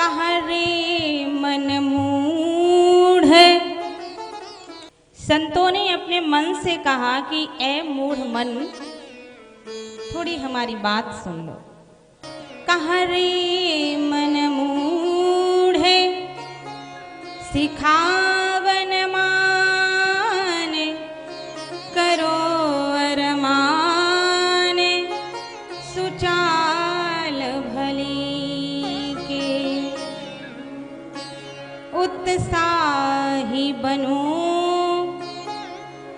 कहा रे मन मूढ़। संतों ने अपने मन से कहा कि ए मूढ़ मन, थोड़ी हमारी बात सुन लो। कहा रे मन मूढ़, सिखावन मान, करो अरमान, सुचाल भली के। उत्साही बनो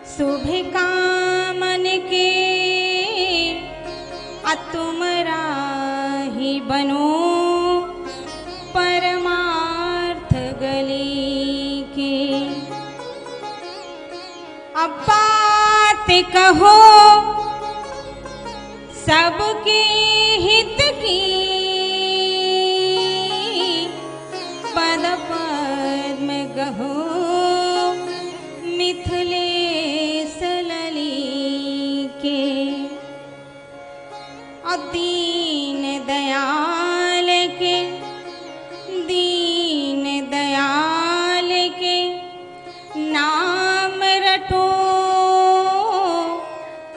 शुभ कामन के, तुम राही बनो परमार्थ गली के। अब बात कहो सबके हित की, पद पद्म गहो मिथिलेश लली के। दीन दयाल के, दीन दयाल के नाम रटो,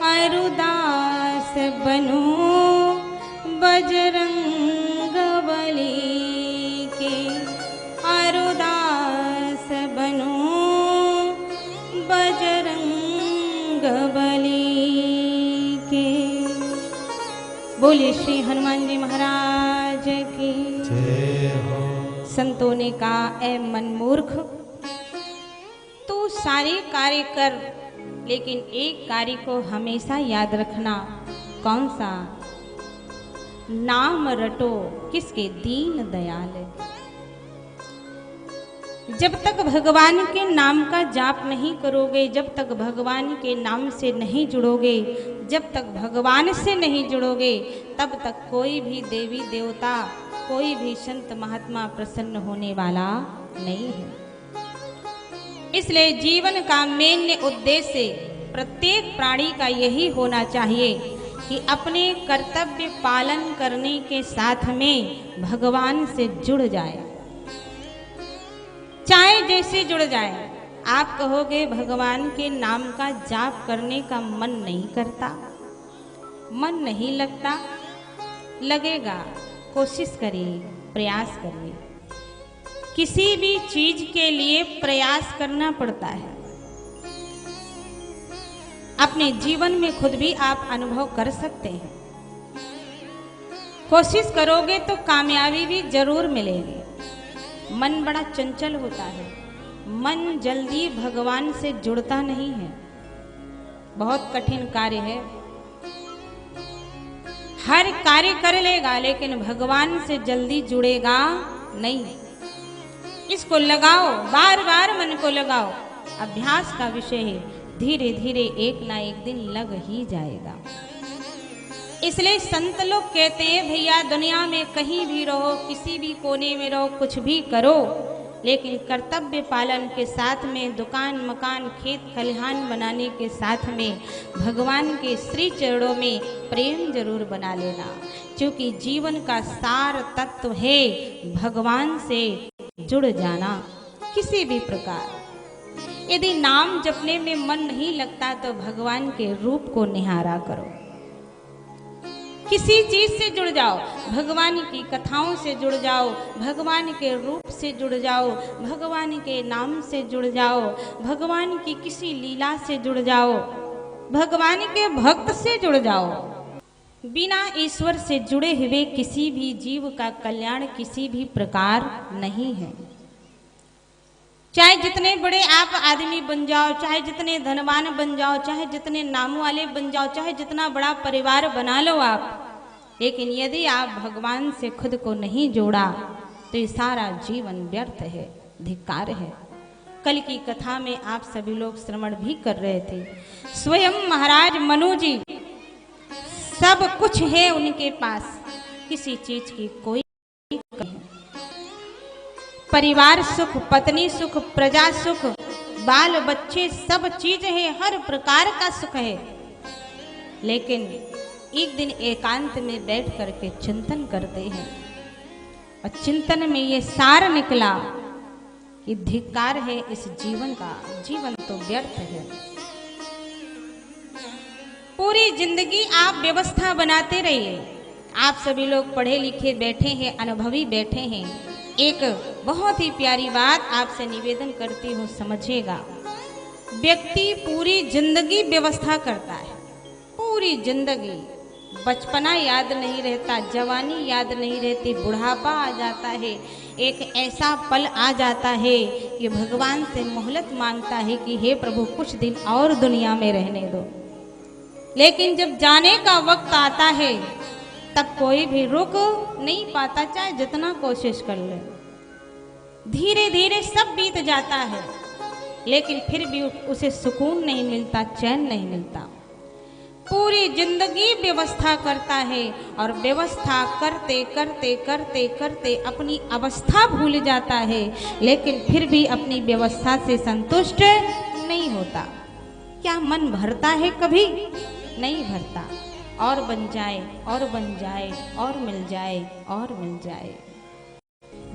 अरुदास बनो बजरंग बली के। अरुदास बनो बजरंग बली के। बोलिए श्री हनुमान जी महाराज की जय हो। संतों ने कहा ए मनमूर्ख, तू सारे कार्य कर, लेकिन एक कार्य को हमेशा याद रखना। कौन सा? नाम रटो। किसके? दीन दयाल। जब तक भगवान के नाम का जाप नहीं करोगे, जब तक भगवान के नाम से नहीं जुड़ोगे, जब तक भगवान से नहीं जुड़ोगे, तब तक कोई भी देवी देवता, कोई भी संत महात्मा प्रसन्न होने वाला नहीं है। इसलिए जीवन का मेन उद्देश्य प्रत्येक प्राणी का यही होना चाहिए कि अपने कर्तव्य पालन करने के साथ में भगवान से जुड़ जाए, चाहे जैसे जुड़ जाए। आप कहोगे भगवान के नाम का जाप करने का मन नहीं करता, मन नहीं लगता, लगेगा। कोशिश करिए, प्रयास करिए। किसी भी चीज के लिए प्रयास करना पड़ता है। अपने जीवन में खुद भी आप अनुभव कर सकते हैं। कोशिश करोगे तो कामयाबी भी जरूर मिलेगी। मन बड़ा चंचल होता है, मन जल्दी भगवान से जुड़ता नहीं है। बहुत कठिन कार्य है, हर कार्य कर लेगा लेकिन भगवान से जल्दी जुड़ेगा नहीं। इसको लगाओ, बार बार मन को लगाओ। अभ्यास का विषय है, धीरे धीरे एक ना एक दिन लग ही जाएगा। इसलिए संत लोग कहते हैं भैया दुनिया में कहीं भी रहो, किसी भी कोने में रहो, कुछ भी करो, लेकिन कर्तव्य पालन के साथ में दुकान मकान खेत खलिहान बनाने के साथ में भगवान के श्री चरणों में प्रेम जरूर बना लेना। क्योंकि जीवन का सार तत्व है भगवान से जुड़ जाना किसी भी प्रकार। यदि नाम जपने में मन नहीं लगता तो भगवान के रूप को निहारा करो। किसी चीज से जुड़ जाओ, भगवान की कथाओं से जुड़ जाओ, भगवान के रूप से जुड़ जाओ, भगवान के नाम से जुड़ जाओ, भगवान की किसी लीला से जुड़ जाओ, भगवान के भक्त से जुड़ जाओ। बिना ईश्वर से जुड़े हुए किसी भी जीव का कल्याण किसी भी प्रकार नहीं है। चाहे जितने बड़े आप आदमी बन जाओ, चाहे जितने धनवान बन जाओ, चाहे जितने नाम वाले बन जाओ, चाहे जितना बड़ा परिवार बना लो आप, लेकिन यदि आप भगवान से खुद को नहीं जोड़ा तो ये सारा जीवन व्यर्थ है, धिक्कार है। कल की कथा में आप सभी लोग श्रवण भी कर रहे थे। स्वयं महाराज मनु जी, सब कुछ है उनके पास, किसी चीज की कोई कमी नहीं। परिवार सुख, पत्नी सुख, प्रजा सुख, बाल बच्चे, सब चीज है, हर प्रकार का सुख है। लेकिन एक दिन एकांत में बैठ करके चिंतन करते हैं और चिंतन में ये सार निकला कि धिक्कार है इस जीवन का, जीवन तो व्यर्थ है। पूरी जिंदगी आप व्यवस्था बनाते रहिए। आप सभी लोग पढ़े लिखे बैठे हैं, अनुभवी बैठे हैं। एक बहुत ही प्यारी बात आपसे निवेदन करती हूँ, समझिएगा। व्यक्ति पूरी जिंदगी व्यवस्था करता है, पूरी जिंदगी। बचपना याद नहीं रहता, जवानी याद नहीं रहती, बुढ़ापा आ जाता है, एक ऐसा पल आ जाता है कि भगवान से मोहलत मांगता है कि हे प्रभु कुछ दिन और दुनिया में रहने दो। लेकिन जब जाने का वक्त आता है तब कोई भी रुक नहीं पाता, चाहे जितना कोशिश कर ले। धीरे धीरे सब बीत जाता है, लेकिन फिर भी उसे सुकून नहीं मिलता, चैन नहीं मिलता। पूरी जिंदगी व्यवस्था करता है और व्यवस्था करते करते करते करते अपनी अवस्था भूल जाता है, लेकिन फिर भी अपनी व्यवस्था से संतुष्ट नहीं होता। क्या मन भरता है? कभी नहीं भरता। और बन जाए, और बन जाए, और मिल जाए, और मिल जाए।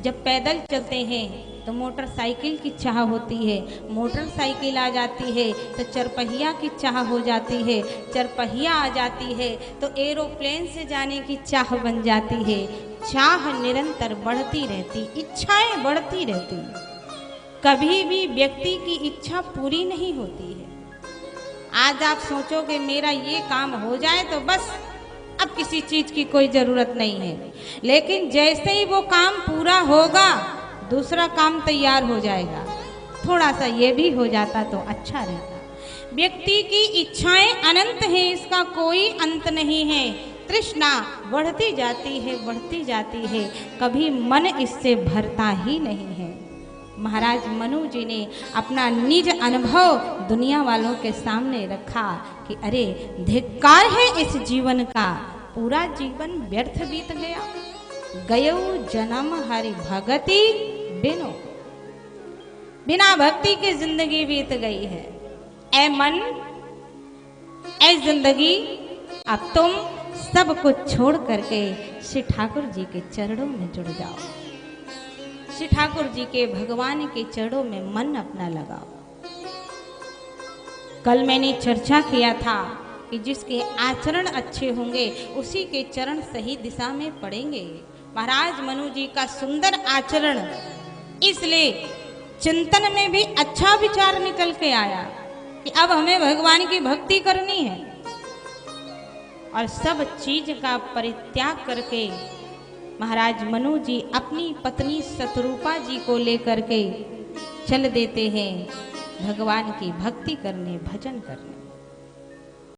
जब पैदल चलते हैं तो मोटरसाइकिल की चाह होती है, मोटरसाइकिल आ जाती है तो चरपहिया की चाह हो जाती है, चरपहिया आ जाती है तो एरोप्लेन से जाने की चाह बन जाती है। चाह निरंतर बढ़ती रहती, इच्छाएं बढ़ती रहती, कभी भी व्यक्ति की इच्छा पूरी नहीं होती है। आज आप सोचोगे मेरा ये काम हो जाए तो बस अब किसी चीज की कोई जरूरत नहीं है, लेकिन जैसे ही वो काम पूरा होगा दूसरा काम तैयार हो जाएगा। थोड़ा सा ये भी हो जाता तो अच्छा रहता। व्यक्ति की इच्छाएं अनंत हैं, इसका कोई अंत नहीं है। तृष्णा बढ़ती जाती है, बढ़ती जाती है, कभी मन इससे भरता ही नहीं है। महाराज मनु जी ने अपना निज अनुभव दुनिया वालों के सामने रखा कि अरे धिक्कार है इस जीवन का, पूरा जीवन व्यर्थ बीत गया। गयो जन्म हरि भगति बिनो, बिना भक्ति के जिंदगी बीत गई है। ऐ मन, ऐ जिंदगी, अब तुम सब कुछ छोड़ करके श्री ठाकुर जी के चरणों में जुड़ जाओ। श्री ठाकुर जी के भगवान के चरणों में मन अपना लगाओ। कल मैंने चर्चा किया था कि जिसके आचरण अच्छे होंगे उसी के चरण सही दिशा में पड़ेंगे। महाराज मनु जी का सुंदर आचरण, इसलिए चिंतन में भी अच्छा विचार निकल के आया कि अब हमें भगवान की भक्ति करनी है और सब चीज का परित्याग करके महाराज मनु जी अपनी पत्नी शतरूपा जी को लेकर के चल देते हैं भगवान की भक्ति करने, भजन करने।